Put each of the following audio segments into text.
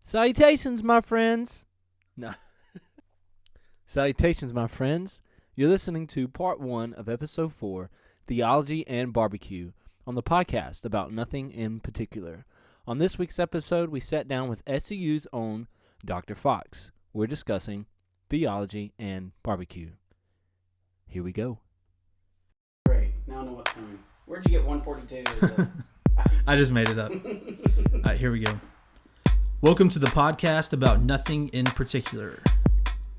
Salutations, my friends. No. Salutations, my friends. You're listening to part 1 of episode 4, Theology and Barbecue, on the podcast about nothing in particular. On this week's episode, we sat down with SCU's own Dr. Fox. We're discussing theology and barbecue. Here we go. Great. Now I know what's coming. Where'd you get 142? I just made it up. All right, here we go. Welcome to the podcast about nothing in particular.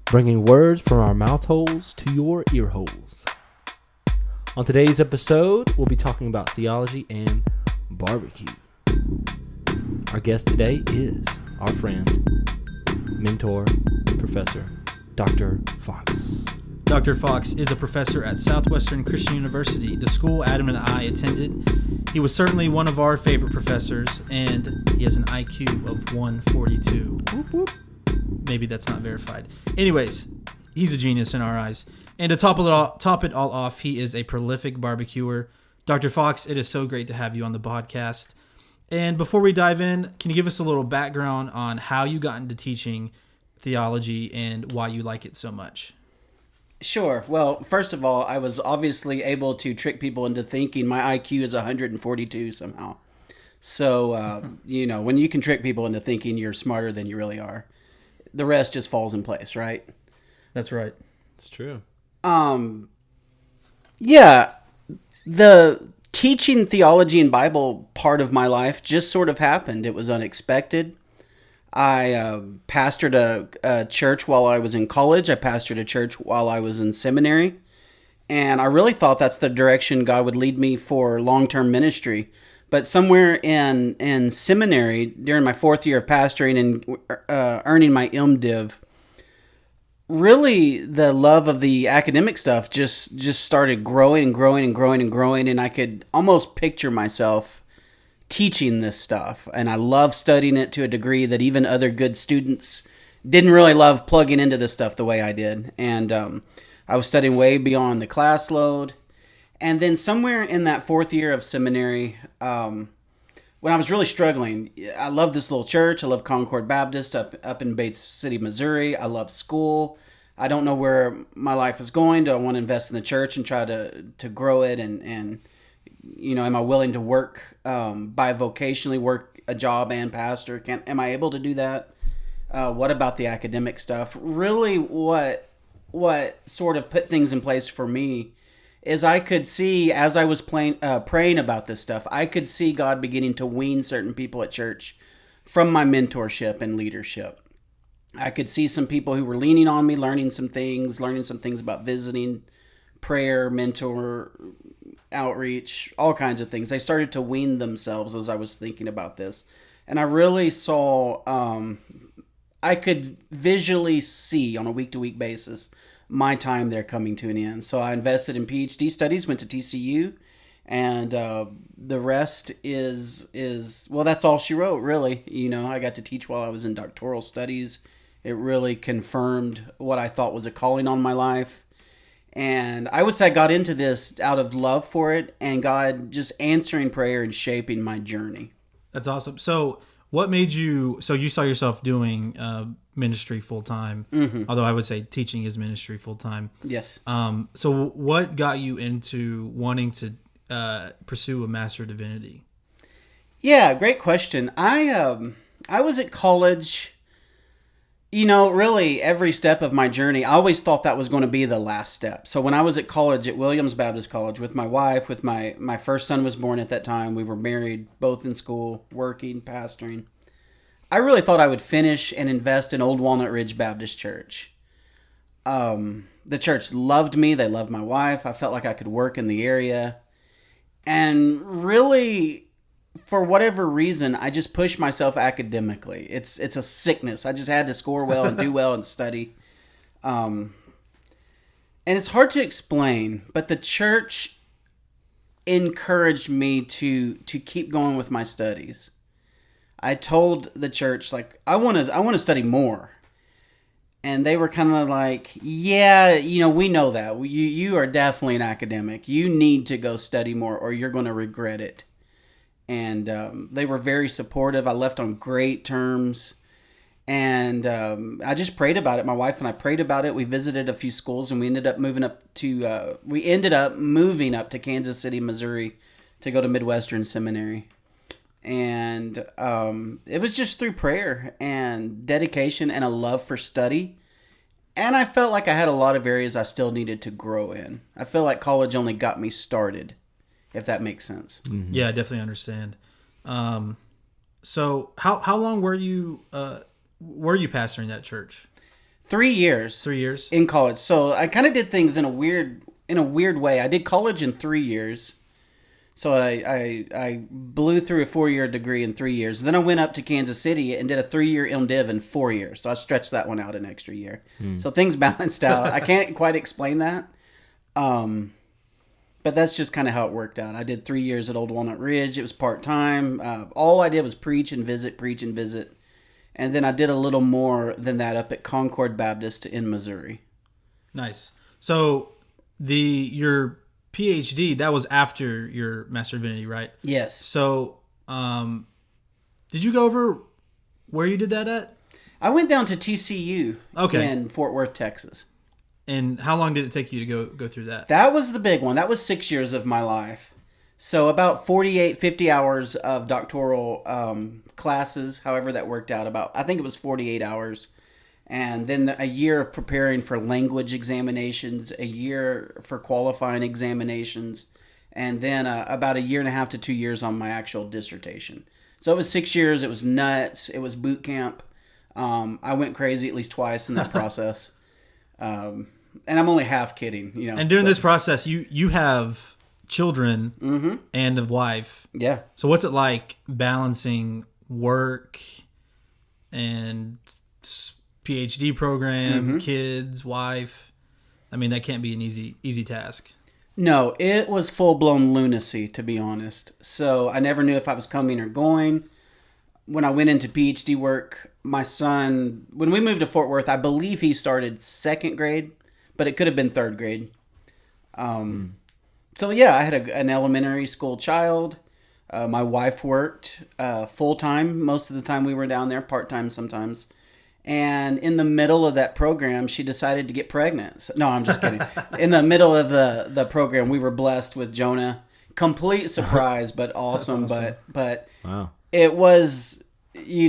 Bringing words from our mouth holes to your ear holes. On today's episode, we'll be talking about theology and barbecue. Our guest today is our friend, mentor, professor, Dr. Fox. Dr. Fox is a professor at Southwestern Christian University, the school Adam and I attended. He was certainly one of our favorite professors, and he has an IQ of 142. Whoop, whoop. Maybe that's not verified. Anyways, he's a genius in our eyes. And to top it all off, he is a prolific barbecuer. Dr. Fox, it is so great to have you on the podcast. And before we dive in, can you give us a little background on how you got into teaching theology and why you like it so much? Sure. Well, first of all, I was obviously able to trick people into thinking my IQ is 142 somehow. So, when you can trick people into thinking you're smarter than you really are, the rest just falls in place, right? That's right. It's true. Yeah, the teaching theology and Bible part of my life just sort of happened. It was unexpected. I pastored a church while I was in college. I pastored a church while I was in seminary. And I really thought that's the direction God would lead me for long-term ministry. But somewhere in seminary, during my 4th year of pastoring and earning my MDiv, really the love of the academic stuff just started growing and growing and growing and growing. And I could almost picture myself teaching this stuff, and I love studying it to a degree that even other good students didn't really love plugging into this stuff the way I did. And I was studying way beyond the class load. And then somewhere in that 4th year of seminary, when I was really struggling, I love this little church. I love Concord Baptist up in Bates City, Missouri. I love school. I don't know where my life is going. Do I want to invest in the church and try to grow it and am I willing to work bivocationally, work a job and pastor? Am I able to do that? What about the academic stuff? Really, what sort of put things in place for me is I could see, as I was praying about this stuff, I could see God beginning to wean certain people at church from my mentorship and leadership. I could see some people who were leaning on me, learning some things about visiting, prayer, mentor, outreach, all kinds of things. They started to wean themselves as I was thinking about this. And I really saw, I could visually see on a week-to-week basis my time there coming to an end. So I invested in PhD studies, went to TCU, and the rest is that's all she wrote, really. I got to teach while I was in doctoral studies. It really confirmed what I thought was a calling on my life. And I would say I got into this out of love for it and God just answering prayer and shaping my journey. That's awesome. So what made you, so you saw yourself doing ministry full time, although I would say teaching is ministry full time. Yes. So what got you into wanting to pursue a Master of Divinity? Yeah, great question. I was at college. Really every step of my journey, I always thought that was going to be the last step. So when I was at college at Williams Baptist College with my wife, with my first son was born at that time. We were married, both in school, working, pastoring. I really thought I would finish and invest in Old Walnut Ridge Baptist Church. The church loved me. They loved my wife. I felt like I could work in the area. And really, for whatever reason, I just pushed myself academically. It's a sickness. I just had to score well and do well and study. And it's hard to explain, but the church encouraged me to keep going with my studies. I told the church, I want to study more. And they were kind of like, yeah, we know that. You are definitely an academic. You need to go study more or you're going to regret it. And they were very supportive. I left on great terms. And I just prayed about it. My wife and I prayed about it. We visited a few schools, and we ended up moving up to Kansas City, Missouri, to go to Midwestern Seminary. And it was just through prayer and dedication and a love for study. And I felt like I had a lot of areas I still needed to grow in. I feel like college only got me started, if that makes sense. Mm-hmm. Yeah, I definitely understand. So how long were you pastoring that church? 3 years. 3 years in college. So I kind of did things in a weird way. I did college in 3 years. So I blew through a 4-year degree in 3 years. Then I went up to Kansas City and did a 3-year MDiv in 4 years. So I stretched that one out an extra year. So things balanced out. I can't quite explain that. But that's just kind of how it worked out. I did 3 years at Old Walnut Ridge. It was part-time. All I did was preach and visit. And then I did a little more than that up at Concord Baptist in Missouri. Nice. So your PhD, that was after your Master of Divinity, right? Yes. So did you go over where you did that at? I went down to TCU in Fort Worth, Texas. And how long did it take you to go through that? That was the big one. That was 6 years of my life. So about 50 hours of doctoral classes, however that worked out. I think it was 48 hours. And then a year of preparing for language examinations, a year for qualifying examinations, and then about a year and a half to 2 years on my actual dissertation. So it was 6 years. It was nuts. It was boot camp. I went crazy at least twice in that process. And I'm only half kidding, you know. And during this process, you have children and a wife. Yeah. So what's it like balancing work and PhD program, kids, wife? I mean, that can't be an easy task. No, it was full-blown lunacy, to be honest. So I never knew if I was coming or going. When I went into PhD work, my son, when we moved to Fort Worth, I believe he started second grade, but it could have been third grade. So yeah, I had an elementary school child. My wife worked full-time most of the time we were down there, part-time sometimes. And in the middle of that program, she decided to get pregnant. So, no, I'm just kidding. In the middle of the program, we were blessed with Jonah. Complete surprise, but awesome. But wow. It was, we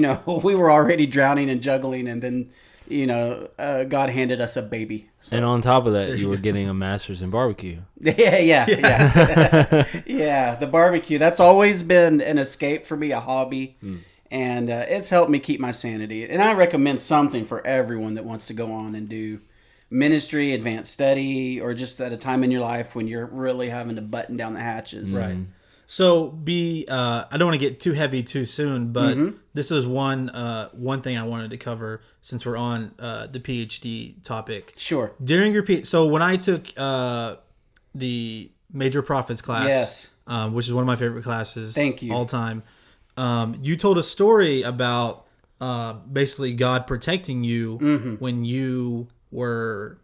were already drowning and juggling, and then, God handed us a baby. So. And on top of that, you were getting a master's in barbecue. Yeah. Yeah, the barbecue. That's always been an escape for me, a hobby. And it's helped me keep my sanity. And I recommend something for everyone that wants to go on and do ministry, advanced study, or just at a time in your life when you're really having to button down the hatches. Right. So I don't want to get too heavy too soon, but this is one thing I wanted to cover since we're on the PhD topic. Sure. During your so when I took the Major Prophets class, yes, which is one of my favorite classes, thank you, all time. You told a story about basically God protecting you when you were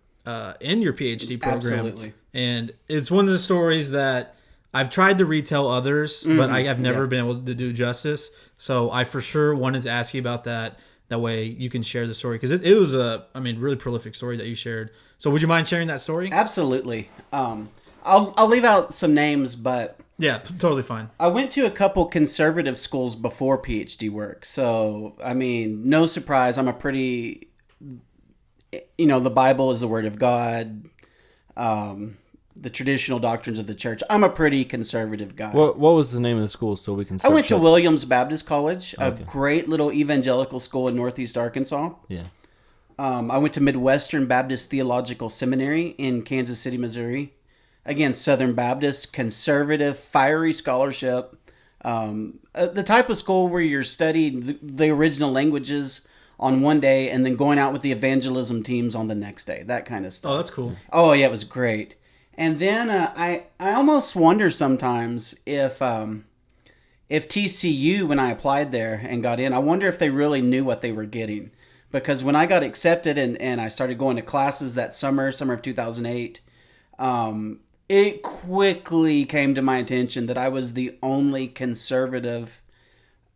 in your PhD program. Absolutely. And it's one of the stories that I've tried to retell others, but I have never been able to do justice. So I for sure wanted to ask you about that. That way you can share the story. Because it was really prolific story that you shared. So would you mind sharing that story? Absolutely. I'll leave out some names, but... Yeah, totally fine. I went to a couple conservative schools before PhD work. So, no surprise. I'm a pretty, the Bible is the Word of God. The traditional doctrines of the church. I'm a pretty conservative guy. What was the name of the school so we can search I went to up? Williams Baptist College, a great little evangelical school in Northeast Arkansas. Yeah. I went to Midwestern Baptist Theological Seminary in Kansas City, Missouri. Again, Southern Baptist, conservative, fiery scholarship. The type of school where you're studying the original languages on one day and then going out with the evangelism teams on the next day. That kind of stuff. Oh, that's cool. Oh, yeah, it was great. And then I almost wonder sometimes if TCU, when I applied there and got in, I wonder if they really knew what they were getting. Because when I got accepted and I started going to classes that summer of 2008, it quickly came to my attention that I was the only conservative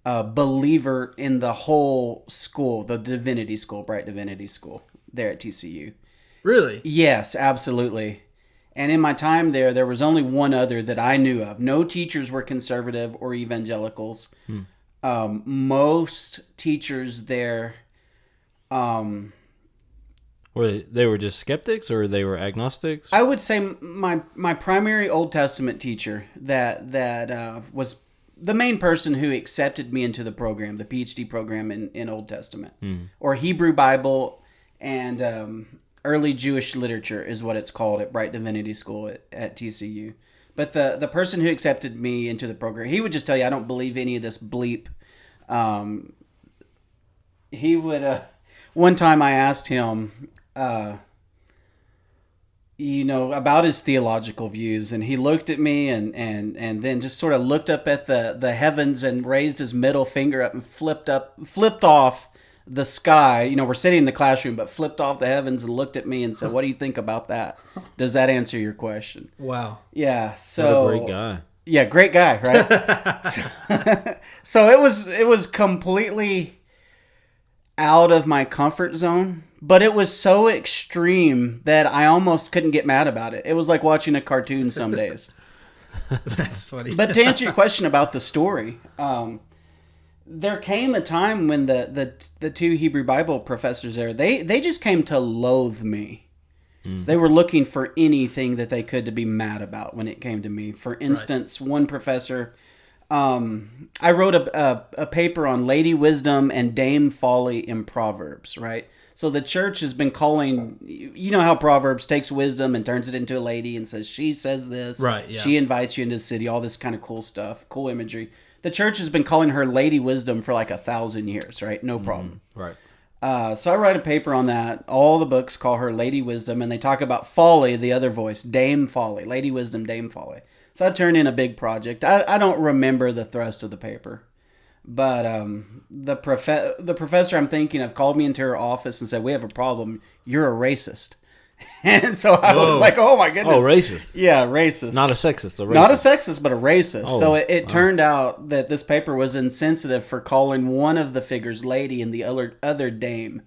believer in the whole school, the divinity school, Bright Divinity School there at TCU. Really? Yes, absolutely. And in my time there was only one other that I knew of. No teachers were conservative or evangelicals. Most teachers there, They were just skeptics, or they were agnostics? I would say my primary Old Testament teacher that was the main person who accepted me into the program, the PhD program in Old Testament, or Hebrew Bible and early Jewish literature is what it's called at Bright Divinity School at TCU. But the person who accepted me into the program, he would just tell you, I don't believe any of this bleep. He would, one time I asked him, about his theological views, and he looked at me and then just sort of looked up at the heavens and raised his middle finger up and flipped off the sky. We're sitting in the classroom, but flipped off the heavens and looked at me and said, "What do you think about that? Does that answer your question?" Wow. Yeah. So what a great guy. Yeah, great guy, right? So it was completely out of my comfort zone, but it was so extreme that I almost couldn't get mad about it. It was like watching a cartoon some days. That's funny. But to answer your question about the story, there came a time when the two Hebrew Bible professors there, they just came to loathe me. They were looking for anything that they could to be mad about when it came to me. For instance, one professor, I wrote a paper on Lady Wisdom and Dame Folly in Proverbs, right? So the church has been calling, how Proverbs takes wisdom and turns it into a lady and says, she says this, right? Yeah. She invites you into the city, all this kind of cool stuff, cool imagery. The church has been calling her Lady Wisdom for like 1,000 years, right? No problem. Right. So I write a paper on that. All the books call her Lady Wisdom, and they talk about Folly, the other voice, Dame Folly, Lady Wisdom, Dame Folly. So I turned in a big project. I don't remember the thrust of the paper, but the professor I'm thinking of called me into her office and said, "We have a problem. You're a racist." And so I was like, "Oh my goodness!" Oh, racist. Yeah, racist. Not a sexist. A racist. Not a sexist, but a racist. Oh, so it turned out that this paper was insensitive for calling one of the figures lady and the other dame.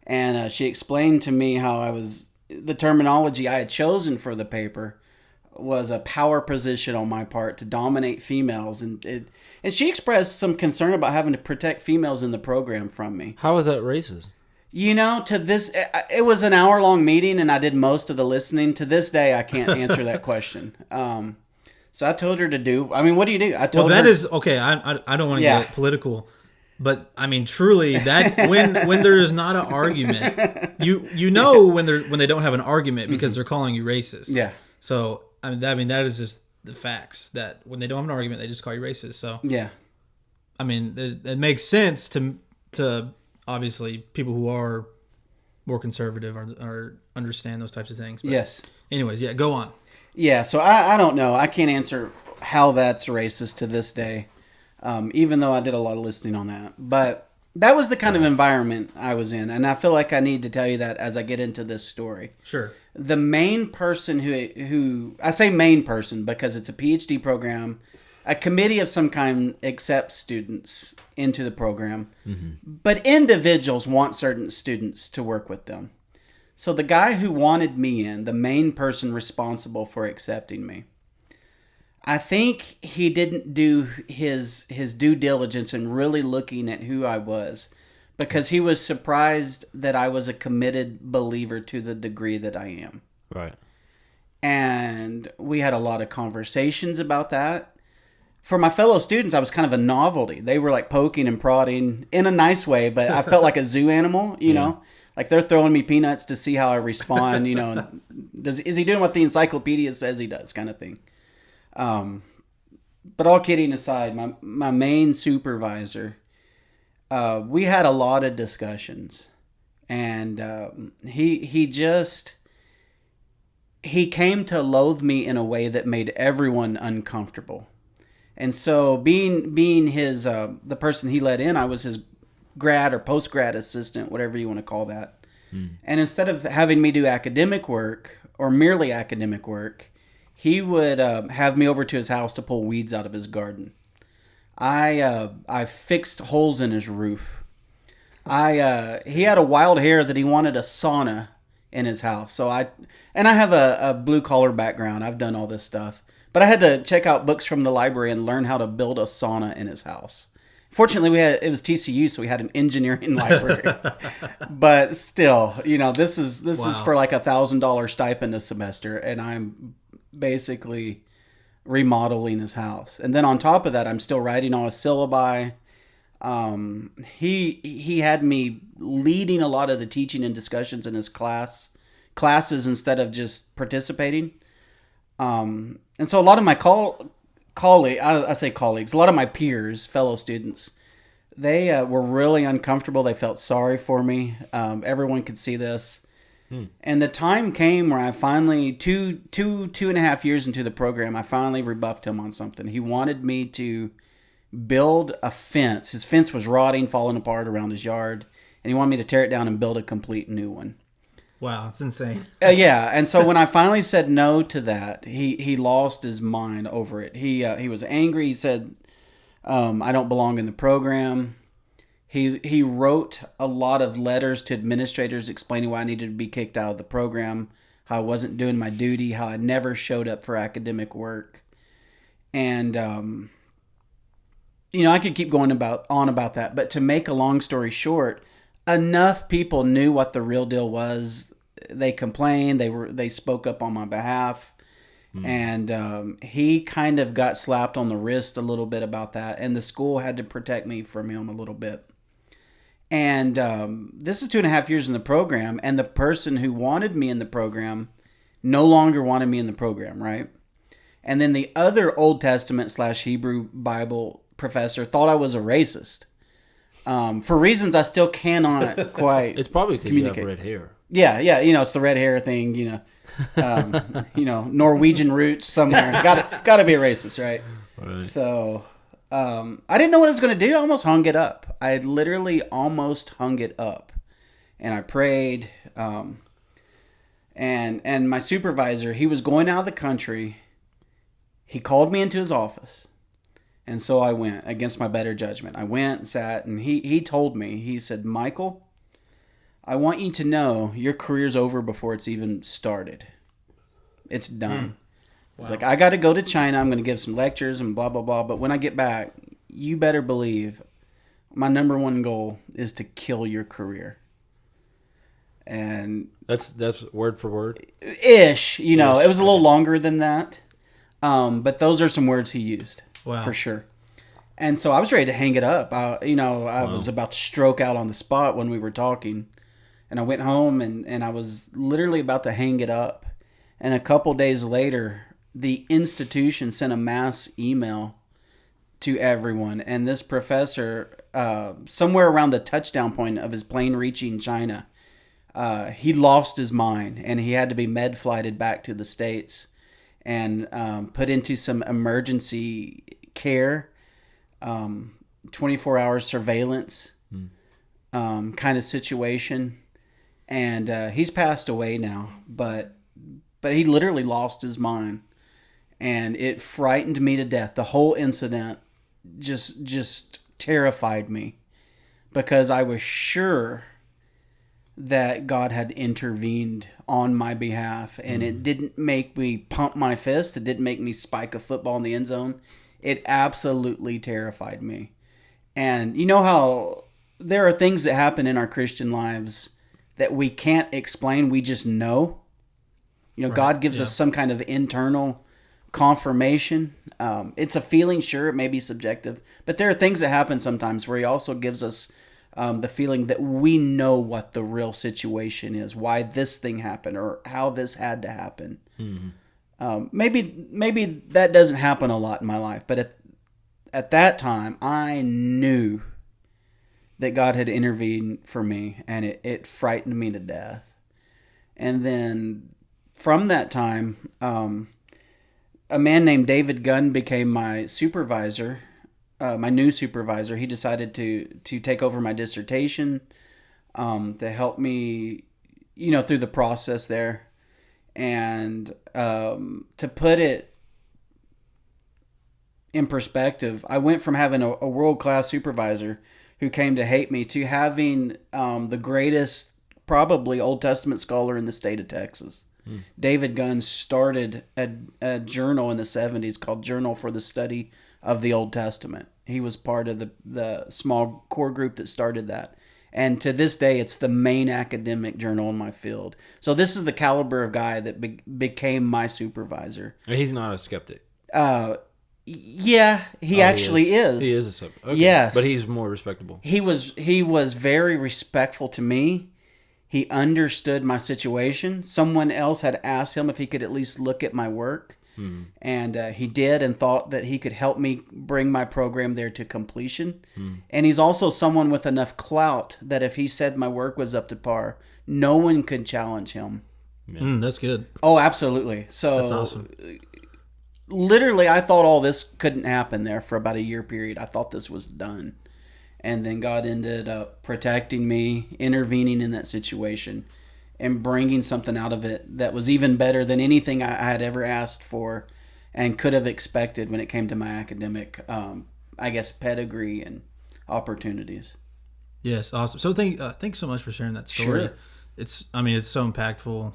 And she explained to me how the terminology I had chosen for the paper was a power position on my part to dominate females. And she expressed some concern about having to protect females in the program from me. How is that racist? To this, it was an hour-long meeting, and I did most of the listening. To this day, I can't answer that question. So I told her to do. I mean, what do you do? I told her. Well, that is okay. I don't want to get political, but I mean, truly, that when there is not an argument, when they don't have an argument because they're calling you racist. Yeah. So I mean that is just the facts, that when they don't have an argument, they just call you racist. So yeah. I mean, it makes sense to obviously people who are more conservative or understand those types of things. But yes. Anyways, yeah, go on. Yeah, so I don't know. I can't answer how that's racist to this day, even though I did a lot of listening on that. But that was the kind of environment I was in, and I feel like I need to tell you that as I get into this story. Sure. The main person who I say main person because it's a PhD program, a committee of some kind accepts students into the program, but individuals want certain students to work with them. So the guy who wanted me in, the main person responsible for accepting me, I think he didn't do his due diligence in really looking at who I was, because he was surprised that I was a committed believer to the degree that I am. Right. And we had a lot of conversations about that. For my fellow students, I was kind of a novelty. They were like poking and prodding in a nice way, but I felt like a zoo animal, you know? Like they're throwing me peanuts to see how I respond, is he doing what the encyclopedia says he does, kind of thing. But all kidding aside, my main supervisor, we had a lot of discussions, and he came to loathe me in a way that made everyone uncomfortable. And so being his the person he let in, I was his grad or post-grad assistant, whatever you want to call that. And instead of having me do academic work or merely academic work, he would have me over to his house to pull weeds out of his garden. I fixed holes in his roof. He had a wild hair that he wanted a sauna in his house. So I have a blue collar background. I've done all this stuff, but I had to check out books from the library and learn how to build a sauna in his house. Fortunately, it was TCU, so we had an engineering library. But still, this is for like $1,000 stipend a semester, and I'm basically remodeling his house. And then on top of that, I'm still writing all his syllabi. He had me leading a lot of the teaching and discussions in his classes instead of just participating. And so a lot of my I say colleagues, a lot of my peers, fellow students, they were really uncomfortable. They felt sorry for me. Everyone could see this. And the time came where I finally, two and a half years into the program, I finally rebuffed him on something. He wanted me to build a fence. His fence was rotting, falling apart around his yard, and he wanted me to tear it down and build a complete new one. Wow, it's insane. Yeah, and so when I finally said no to that, he lost his mind over it. He was angry. He said, "I don't belong in the program." He wrote a lot of letters to administrators explaining why I needed to be kicked out of the program, how I wasn't doing my duty, how I never showed up for academic work, and I could keep going on about that. But to make a long story short, enough people knew what the real deal was. They complained. They spoke up on my behalf. And he kind of got slapped on the wrist a little bit about that. And the school had to protect me from him a little bit. And this is 2.5 years in the program. And the person who wanted me in the program no longer wanted me in the program, right? And then the other Old Testament / Hebrew Bible professor thought I was a racist. For reasons I still cannot quite It's probably because you have red hair. Yeah, it's the red hair thing, Norwegian roots somewhere. Gotta be a racist, right? So I didn't know what I was going to do. I almost hung it up. I literally almost hung it up. And I prayed. And my supervisor, he was going out of the country. He called me into his office. And so I went against my better judgment. I went and sat, and he told me, he said, "Michael, I want you to know your career's over before it's even started. It's done." Wow. It's like, I got to go to China. I'm going to give some lectures and blah, blah, blah. But when I get back, you better believe my number one goal is to kill your career. And that's word for word? Ish. It was a little longer than that. But those are some words he used. Wow. For sure. And so I was ready to hang it up. I was about to stroke out on the spot when we were talking. And I went home and I was literally about to hang it up. And a couple days later, the institution sent a mass email to everyone. And this professor, somewhere around the touchdown point of his plane reaching China, he lost his mind. And he had to be med-flighted back to the States and put into some emergency care, 24 hours surveillance kind of situation. And he's passed away now, but he literally lost his mind, and it frightened me to death. The whole incident just terrified me, because I was sure that God had intervened on my behalf, and it didn't make me pump my fist. It didn't make me spike a football in the end zone. It absolutely terrified me. And you know how there are things that happen in our Christian lives that we can't explain, we just know. Right. God gives us some kind of internal confirmation. It's a feeling, sure, it may be subjective, but there are things that happen sometimes where he also gives us the feeling that we know what the real situation is, why this thing happened, or how this had to happen. Mm-hmm. Maybe that doesn't happen a lot in my life, but at that time, I knew that God had intervened for me, and it frightened me to death. And then from that time, a man named David Gunn became my supervisor, my new supervisor. He decided to take over my dissertation, to help me, through the process there. And to put it in perspective, I went from having a world-class supervisor who came to hate me to having the greatest, probably Old Testament scholar in the state of Texas. David Gunn started a journal in the 70s called Journal for the Study of the Old Testament. He was part of the small core group that started that. And to this day, it's the main academic journal in my field. So this is the caliber of guy that became my supervisor. He's not a skeptic. Yeah, he actually is. He is a skeptic. Okay. Yes. But he's more respectable. He was very respectful to me. He understood my situation. Someone else had asked him if he could at least look at my work. And he did, and thought that he could help me bring my program there to completion. And he's also someone with enough clout that if he said my work was up to par, no one could challenge him. That's good. Oh, absolutely. So That's awesome. Literally, I thought all this couldn't happen there for about a year period. I thought this was done. And then God ended up protecting me, intervening in that situation, and bringing something out of it that was even better than anything I had ever asked for and could have expected when it came to my academic, pedigree and opportunities. Yes, awesome. So thanks so much for sharing that story. Sure. It's so impactful.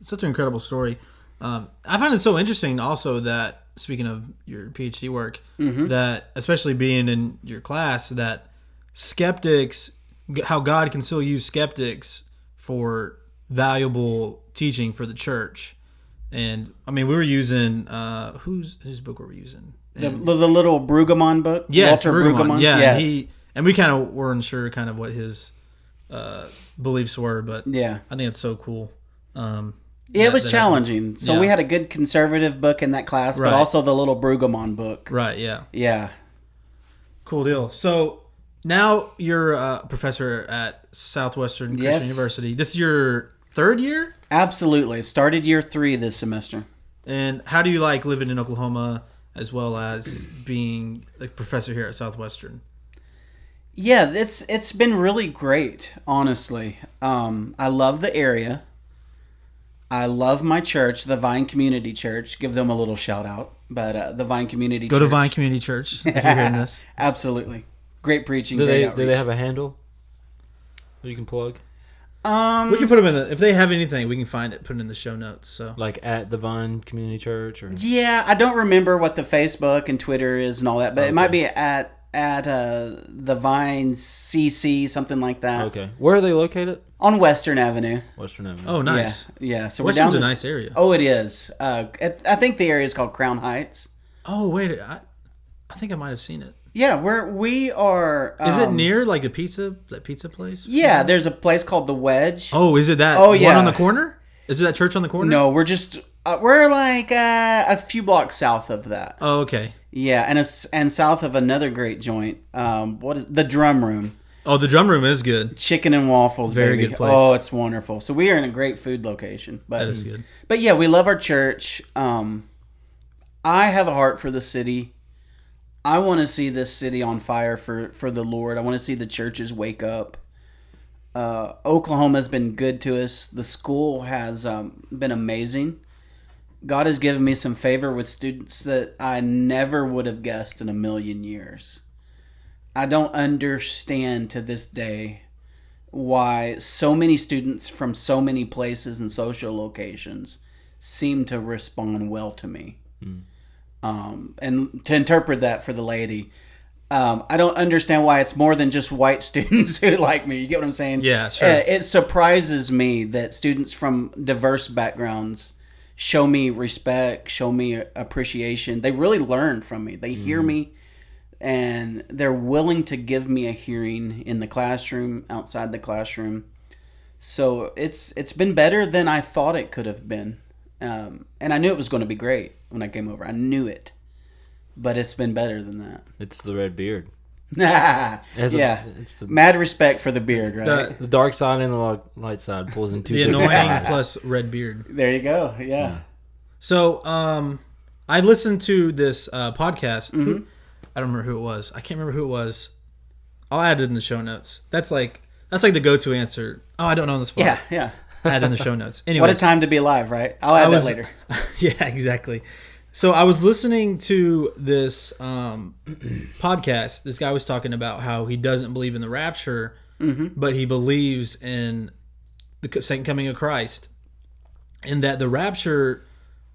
It's such an incredible story. I find it so interesting also that, speaking of your PhD work, that especially being in your class, that skeptics, how God can still use skeptics for valuable teaching for the church. And I mean, we were using whose book were we using? The little Brueggemann book. Yes, Walter Brueggemann. Yeah, yes. And we kind of weren't sure kind of what his beliefs were, but Yeah. I think it's so cool. It was challenging. So Yeah. we had a good conservative book in that class, Right. but also the little Brueggemann book. Right, yeah. Yeah. Cool deal. So now you're a professor at Southwestern Christian Yes. University. This is your third year? Absolutely. Started year 3 this semester. And how do you like living in Oklahoma as well as being a professor here at Southwestern? Yeah, it's been really great, honestly. I love the area. I love my church, the Vine Community Church. Give them a little shout out. But the Vine Community Church. Go to Vine Community Church if you're hearing this. Absolutely. Great preaching. Do great they outreach. have a handle that you can plug? We can put them in if they have anything, we can find it, put it in the show notes. So Like at the Vine Community Church? Or Yeah, I don't remember what the Facebook and Twitter is and all that, but Okay. it might be at the Vine CC, something like that. Okay. Where are they located? On Western Avenue. Western Avenue. Oh, nice. Yeah. So Western's we're a down. nice area. Oh, it is. I think the area is called Crown Heights. Oh, wait. I think I might have seen it. Yeah, we are. Is it near like that pizza place? Yeah, there's a place called the Wedge. Oh, is it that Oh, one yeah. on the corner? Is it that church on the corner? No, we're just we're like a few blocks south of that. Oh, okay. Yeah, and south of another great joint. What is the Drum Room? Oh, the drum room is good. Chicken and waffles, Very baby. good place. Oh, it's wonderful. So we are in a great food location. But That is good. But yeah, we love our church. I have a heart for the city. I want to see this city on fire for the Lord. I want to see the churches wake up. Oklahoma has been good to us. The school has been amazing. God has given me some favor with students that I never would have guessed in a million years. I don't understand to this day why so many students from so many places and social locations seem to respond well to me. And to interpret that for the laity, I don't understand why it's more than just white students who like me. You get what I'm saying? Yeah, sure. It surprises me that students from diverse backgrounds show me respect, show me appreciation. They really learn from me. They hear me, and they're willing to give me a hearing in the classroom, outside the classroom. So it's been better than I thought it could have been. And I knew it was going to be great when I came over. I knew it. But it's been better than that. It's the red beard. Yeah. It's the Mad respect for the beard, right? the dark side and the light side pulls in two The different annoying sides. plus red beard. There you go. Yeah. So, I listened to this podcast. I don't remember who it was. I can't remember who it was. I'll add it in the show notes. That's like the go-to answer. Oh, I don't know on the spot. Yeah. Add it in the show notes. Anyway, What a time to be alive, right? I'll add that later. Yeah, exactly. So I was listening to this podcast. This guy was talking about how he doesn't believe in the rapture, but he believes in the second coming of Christ, and that the rapture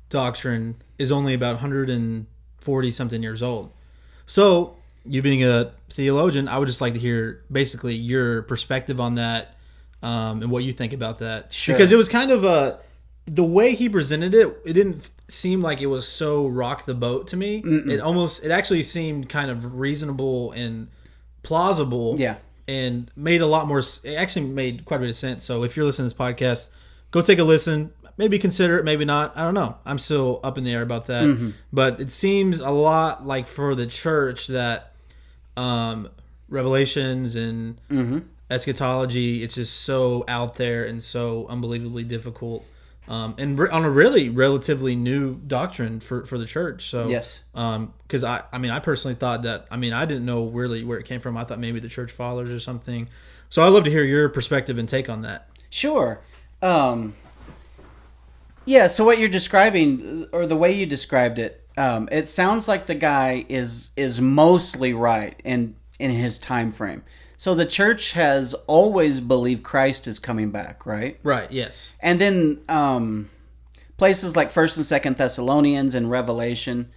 doctrine is only about 140 something years old. So, you being a theologian, I would just like to hear basically your perspective on that, and what you think about that. Sure. Because it was kind of the way he presented it, it didn't seem like it was so rock the boat to me. It actually seemed kind of reasonable and plausible. Yeah. And made a lot more, it actually made quite a bit of sense. So if you're listening to this podcast, go take a listen. Maybe consider it, maybe not. I don't know. I'm still up in the air about that. But it seems a lot like for the church that Revelations and eschatology, it's just so out there and so unbelievably difficult. And on a really relatively new doctrine for the church. So yes, because I personally thought that I didn't know really where it came from. I thought maybe the church fathers or something. So I'd love to hear your perspective and take on that. Sure. Yeah. So what you're describing, or the way you described it, it sounds like the guy is mostly right in his time frame. So the church has always believed Christ is coming back, right? Right, yes. And then places like 1st and 2nd Thessalonians and Revelation,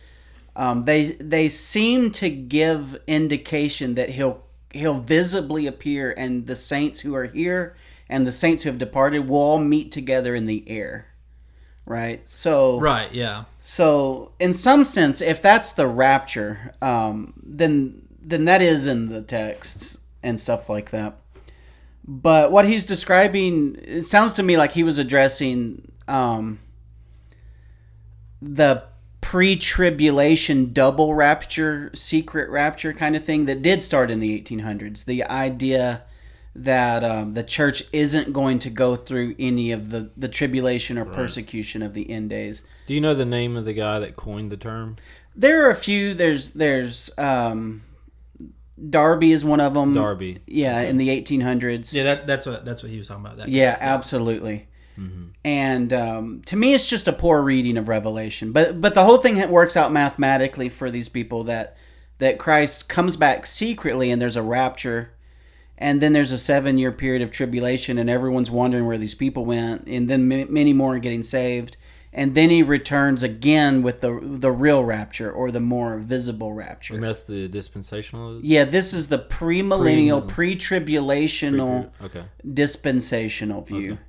they seem to give indication that he'll visibly appear, and the saints who are here and the saints who have departed will all meet together in the air, right? So right, yeah. So in some sense, if that's the rapture, then that is in the texts and stuff like that. But what he's describing, it sounds to me like he was addressing the pre-tribulation double rapture, secret rapture kind of thing that did start in the 1800s. The idea that the church isn't going to go through any of the tribulation or persecution of the end days. Do you know the name of the guy that coined the term? There are a few. There's Darby is one of them. Darby. Yeah, okay. In the 1800s. Yeah, that's what he was talking about. That yeah, absolutely. And to me, it's just a poor reading of Revelation. But the whole thing works out mathematically for these people that Christ comes back secretly and there's a rapture, and then there's a 7-year period of tribulation, and everyone's wondering where these people went, and then many more are getting saved. And then he returns again with the real rapture, or the more visible rapture. And that's the dispensational? Yeah, this is the premillennial, pre-tribulational, dispensational view. Okay.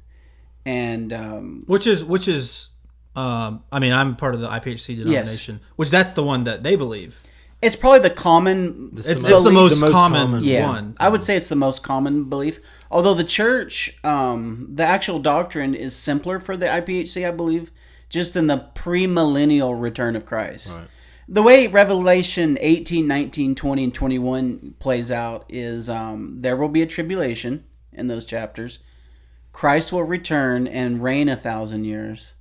And which is I'm part of the IPHC denomination, which that's the one that they believe. It's probably the common. It's the most common one. I would say it's the most common belief. Although the church, the actual doctrine is simpler for the IPHC, I believe, just in the premillennial return of Christ. Right. The way Revelation 18, 19, 20, and 21 plays out is there will be a tribulation in those chapters. Christ will return and reign 1,000 years.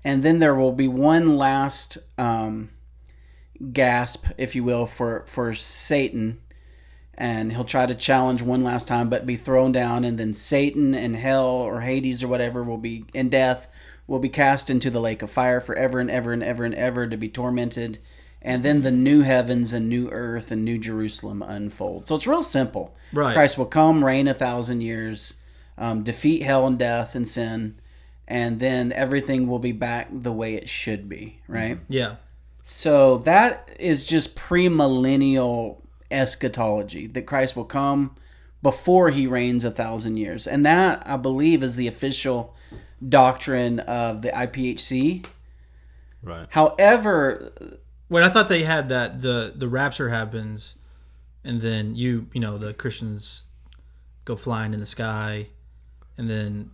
And then there will be one last gasp, if you will, for Satan. And he'll try to challenge one last time, but be thrown down. And then Satan and hell, or Hades or whatever, and death will be cast into the lake of fire forever and ever and ever and ever to be tormented. And then the new heavens and new earth and new Jerusalem unfold. So it's real simple. Right. Christ will come, reign 1,000 years, defeat hell and death and sin, and then everything will be back the way it should be, right? Yeah. So that is just premillennial eschatology, that Christ will come before he reigns 1,000 years. And that, I believe, is the official doctrine of the IPHC. Right. However, Wait, I thought they had that the rapture happens, and then the Christians go flying in the sky, and then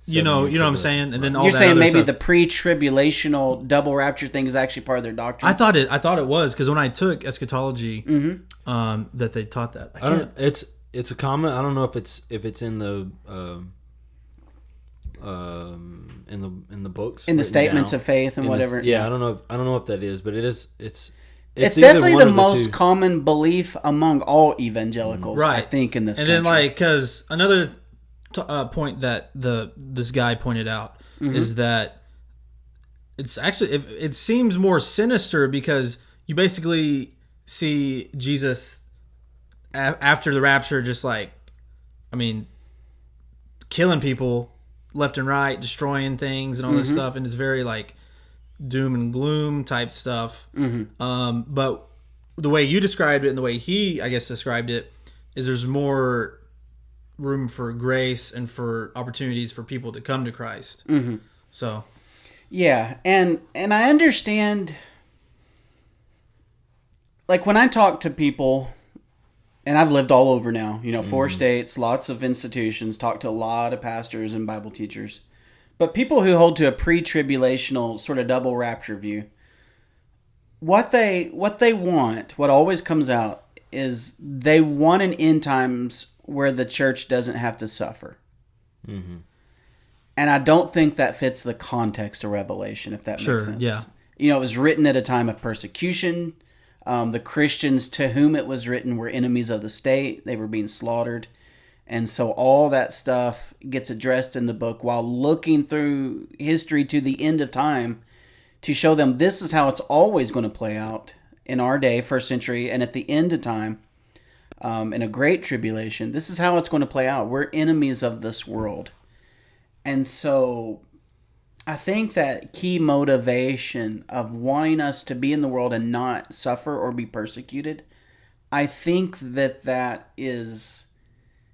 you know what I'm saying, and then all you're that saying other maybe stuff. the pre-tribulational double rapture thing is actually part of their doctrine. I thought it was, because when I took eschatology, that they taught that. I don't. It's a comment. I don't know if it's in the in the books, in the statements down. of faith and whatever. I don't know if that is, but it is. It's definitely the most common belief among all evangelicals, right? I think, in this and country. Then because another point that this guy pointed out is that it's actually it seems more sinister because you basically see Jesus after the rapture, just like, I mean, killing people left and right, destroying things and all this stuff, and it's very like doom and gloom type stuff. But the way you described it and the way he, I guess, described it is there's more room for grace and for opportunities for people to come to Christ. So, yeah, and I understand. Like when I talk to people, and I've lived all over now, 4 states, lots of institutions, talked to a lot of pastors and Bible teachers, but people who hold to a pre-tribulational sort of double rapture view, what they want, what always comes out is they want an end times where the church doesn't have to suffer. And I don't think that fits the context of Revelation, if that makes sense. Yeah. It was written at a time of persecution. The Christians to whom it was written were enemies of the state. They were being slaughtered. And so all that stuff gets addressed in the book while looking through history to the end of time to show them this is how it's always going to play out in our day, first century, and at the end of time, in a great tribulation. This is how it's going to play out. We're enemies of this world. And so I think that key motivation of wanting us to be in the world and not suffer or be persecuted, I think that is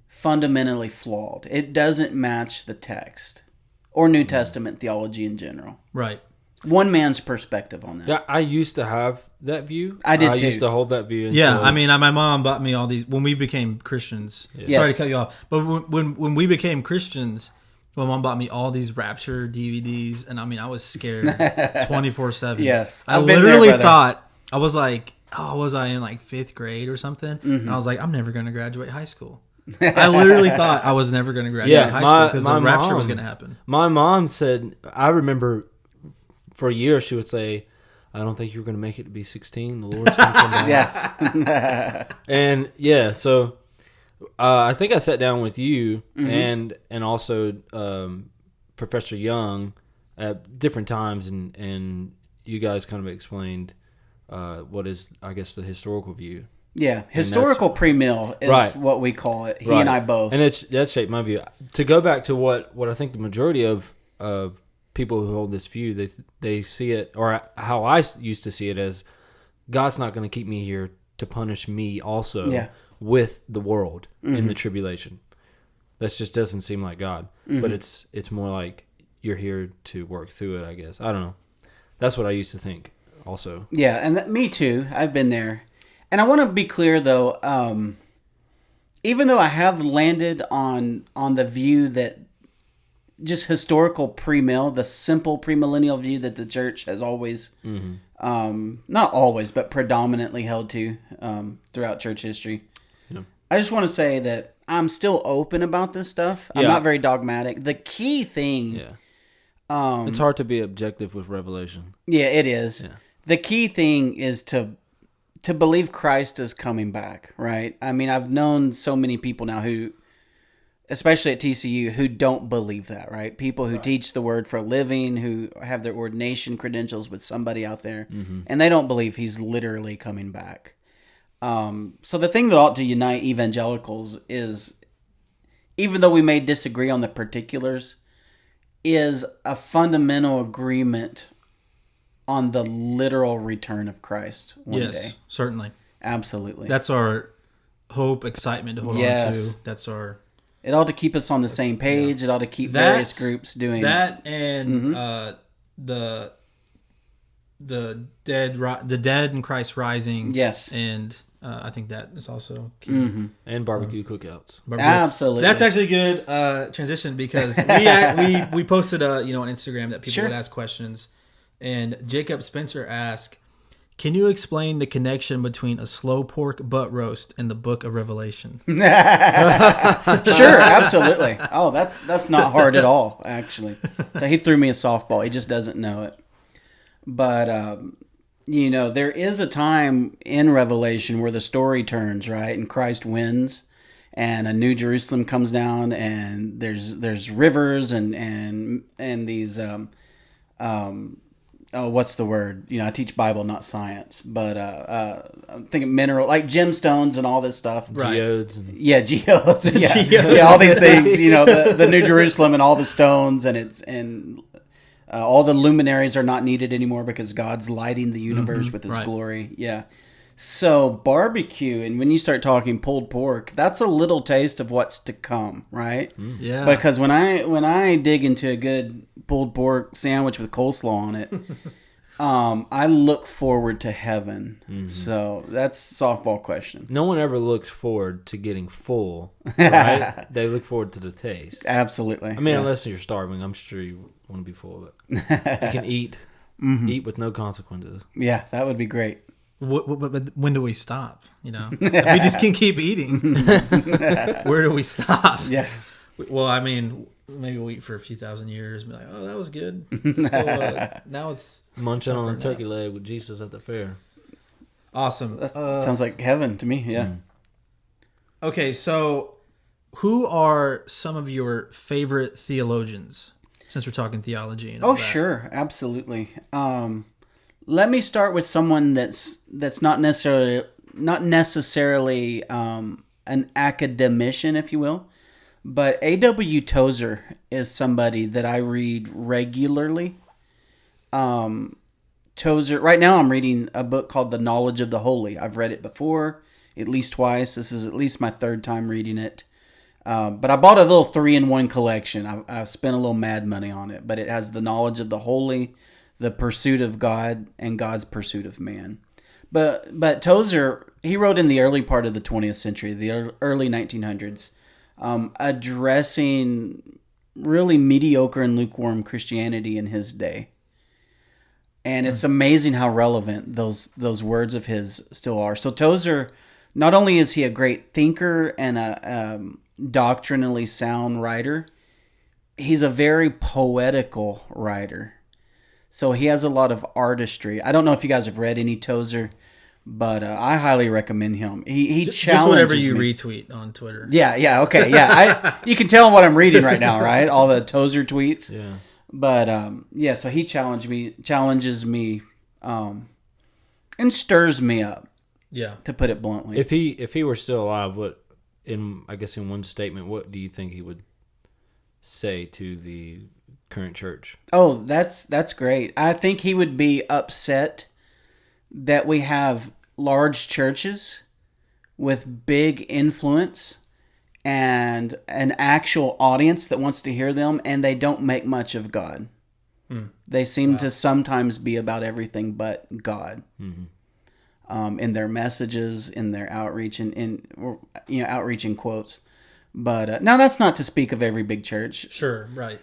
fundamentally flawed. It doesn't match the text or New Testament theology in general. right. One man's perspective on that. Yeah, I used to have that view. I did I too. used to hold that view. Yeah, I mean, my mom bought me all these when we became Christians. Yes. Sorry to cut you off, but when we became Christians, my mom bought me all these Rapture DVDs, and I mean, I was scared 24/7. Yes, I I've been there, literally brother. thought, I was like, oh, was I in like 5th grade or something? And I was like, I'm never going to graduate high school. I literally thought I was never going to graduate high school because the rapture was going to happen. My mom said, I remember for a year she would say, I don't think you're going to make it to be 16. The Lord's going to come back. Yes. And yeah, so I think I sat down with you and also Professor Young at different times, and you guys kind of explained what is, I guess, the historical view. Yeah, historical pre-mill is what we call it. He and I both. And that shaped my view. To go back to what I think the majority of people who hold this view, they see it, or how I used to see it, as God's not going to keep me here to punish me also with the world in the tribulation. That just doesn't seem like God. But it's more like you're here to work through it, I guess. I don't know. That's what I used to think also. Yeah, and me too. I've been there. And I want to be clear, though, even though I have landed on the view that just historical pre-mill, the simple premillennial view that the church has always, not always, but predominantly held to throughout church history. Yeah. I just want to say that I'm still open about this stuff. I'm not very dogmatic. The key thing... it's hard to be objective with Revelation. Yeah, it is. Yeah. The key thing is to believe Christ is coming back, right? I mean, I've known so many people now who, especially at TCU, who don't believe that, right? People who teach the word for a living, who have their ordination credentials with somebody out there, and they don't believe he's literally coming back. So the thing that ought to unite evangelicals is, even though we may disagree on the particulars, is a fundamental agreement on the literal return of Christ one day. Certainly. Absolutely. That's our hope, excitement to hold on to. That's our... It ought to keep us on the same page. It ought to keep various groups doing... That and the dead in Christ rising. Yes. And I think that is also key. And barbecue cookouts. Absolutely. That's actually a good transition because we posted on Instagram that people would ask questions. And Jacob Spencer asked, can you explain the connection between a slow pork butt roast and the book of Revelation? Sure, absolutely. Oh, that's not hard at all, actually. So he threw me a softball. He just doesn't know it. But, there is a time in Revelation where the story turns, right? And Christ wins, and a new Jerusalem comes down, and there's rivers and these what's the word? I teach Bible, not science, but I'm thinking mineral, like gemstones and all this stuff. Right. Geodes and Yeah, geodes. Yeah, Geodes. yeah, all these things. The New Jerusalem and all the stones and all the luminaries are not needed anymore because God's lighting the universe with His right. glory. Yeah. So barbecue, and when you start talking pulled pork, that's a little taste of what's to come, right? Yeah. Because when I dig into a good pulled pork sandwich with coleslaw on it, I look forward to heaven. So that's a softball question. no one ever looks forward to getting full, right? They look forward to the taste. Absolutely. I mean, yeah. unless you're starving, I'm sure you want to be full, but you can eat with no consequences. Yeah, that would be great. But when do we stop? If we just can keep eating, where do we stop? Yeah. Well, I mean, maybe we'll eat for a few thousand years and be like, oh, that was good. So, now it's Munching on a now. turkey leg with Jesus at the fair. awesome. That sounds like heaven to me. Yeah. Okay, so who are some of your favorite theologians? Since we're talking theology and all Oh, that. sure. Absolutely. Let me start with someone that's not necessarily an academician, if you will, but A.W. Tozer is somebody that I read regularly. Tozer. Right now, I'm reading a book called The Knowledge of the Holy. I've read it before, at least twice. This is at least my third time reading it. But I bought a little 3-in-1 collection. I spent a little mad money on it, but it has the knowledge of the holy, the pursuit of God, and God's pursuit of man. But Tozer, he wrote in the early part of the 20th century, the early 1900s, addressing really mediocre and lukewarm Christianity in his day. And it's amazing how relevant those words of his still are. So Tozer, not only is he a great thinker and a doctrinally sound writer, he's a very poetical writer. So he has a lot of artistry. I don't know if you guys have read any Tozer, but I highly recommend him. He Just challenges whatever you me. retweet on Twitter. Yeah, okay, yeah. You can tell what I'm reading right now, right? All the Tozer tweets. Yeah. But so he challenges me, and stirs me up, Yeah. to put it bluntly. If he were still alive, in one statement, what do you think he would say to the current church? Oh, that's great. I think he would be upset that we have large churches with big influence and an actual audience that wants to hear them, and they don't make much of God. They seem to sometimes be about everything but God. In their messages, in their outreach, outreach in quotes. But now that's not to speak of every big church. Sure, right.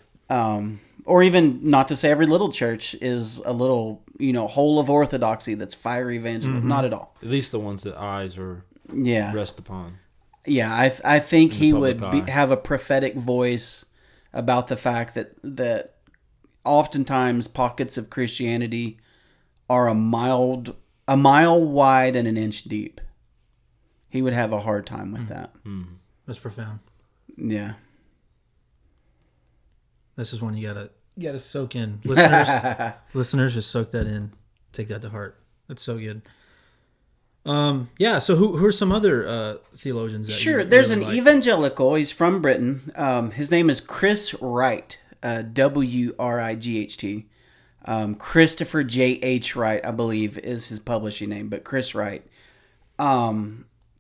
Or even not to say every little church is a little, whole of orthodoxy that's fiery evangelism. Not at all. At least the ones that eyes are Yeah. rest upon. Yeah, I think In the he public would eye. have a prophetic voice about the fact that oftentimes pockets of Christianity are a mile wide and an inch deep. He would have a hard time with that. That's profound. Yeah. This is one you gotta soak in. Listeners, just soak that in. Take that to heart. That's so good. So who are some other theologians that Sure. you There's really an like? evangelical. He's from Britain. His name is Chris Wright. Wright. Christopher J.H. Wright, I believe, is his publishing name, but Chris Wright.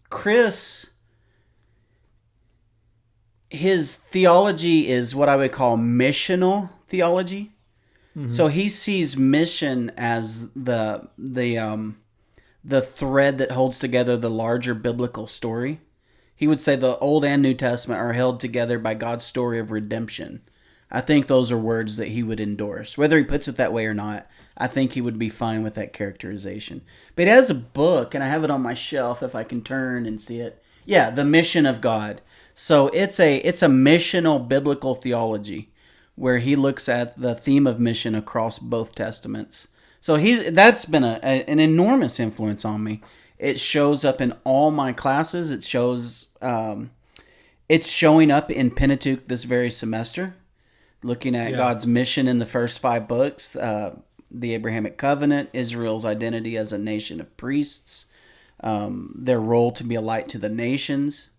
Chris, his theology is what I would call missional theology. So he sees mission as the thread that holds together the larger biblical story. He would say the Old and New Testament are held together by God's story of redemption. I think those are words that he would endorse. Whether he puts it that way or not, I think he would be fine with that characterization. But he has a book, and I have it on my shelf if I can turn and see it. Yeah, The Mission of God. So it's a missional biblical theology where he looks at the theme of mission across both testaments. So that's been an enormous influence on me. It shows up in all my classes. It shows it's showing up in Pentateuch this very semester. Looking at God's mission in the first 5 books, the Abrahamic covenant, Israel's identity as a nation of priests, their role to be a light to the nations.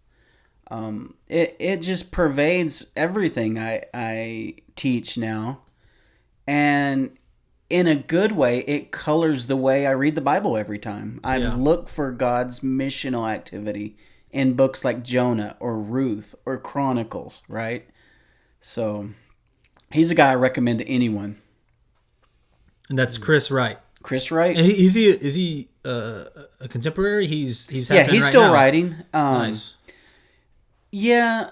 It just pervades everything I teach now. And in a good way, it colors the way I read the Bible every time. I look for God's missional activity in books like Jonah or Ruth or Chronicles, right? So he's a guy I recommend to anyone. And that's Chris Wright. Chris Wright? And is he a contemporary? He's he's right still now. writing. Nice. Yeah,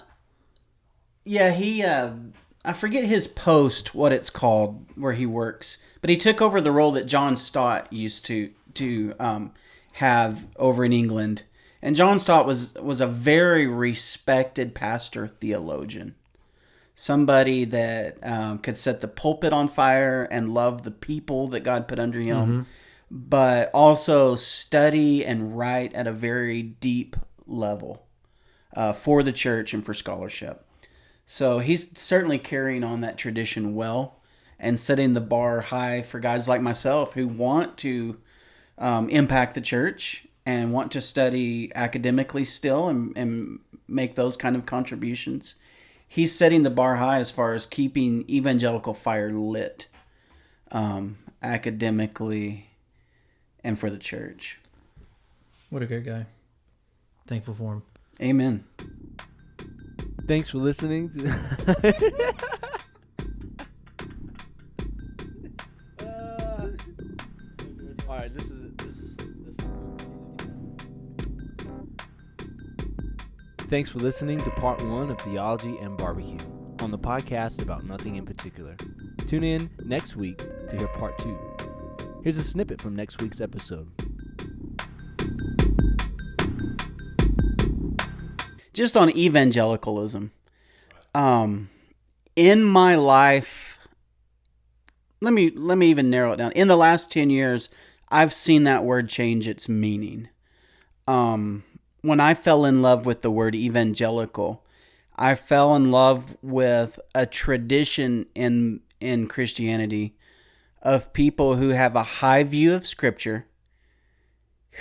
he, I forget his post, what it's called, where he works, but he took over the role that John Stott used to have over in England. And John Stott was a very respected pastor theologian, somebody that could set the pulpit on fire and love the people that God put under him, but also study and write at a very deep level. For the church and for scholarship. So he's certainly carrying on that tradition well and setting the bar high for guys like myself who want to impact the church and want to study academically still and make those kind of contributions. He's setting the bar high as far as keeping evangelical fire lit academically and for the church. What a great guy. Thankful for him. Amen. Thanks for listening to all right, this is Thanks for listening to part 1 of Theology and Barbecue on the podcast about nothing in particular. Tune in next week to hear part 2. Here's a snippet from next week's episode. Just on evangelicalism. In my life, let me even narrow it down. In the last 10 years, I've seen that word change its meaning. When I fell in love with the word evangelical, I fell in love with a tradition in Christianity of people who have a high view of Scripture,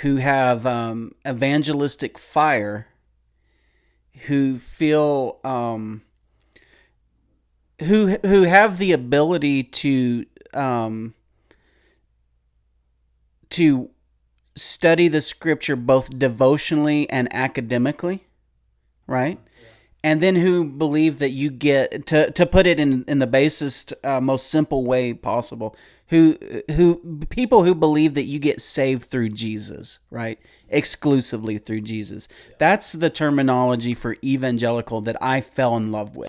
who have evangelistic fire, who feel who have the ability to study the Scripture both devotionally and academically, right? Yeah. And then who believe that you get to put it in the basest, most simple way possible. Who people who believe that you get saved through Jesus, right? Exclusively through Jesus. Yeah. That's the terminology for evangelical that I fell in love with.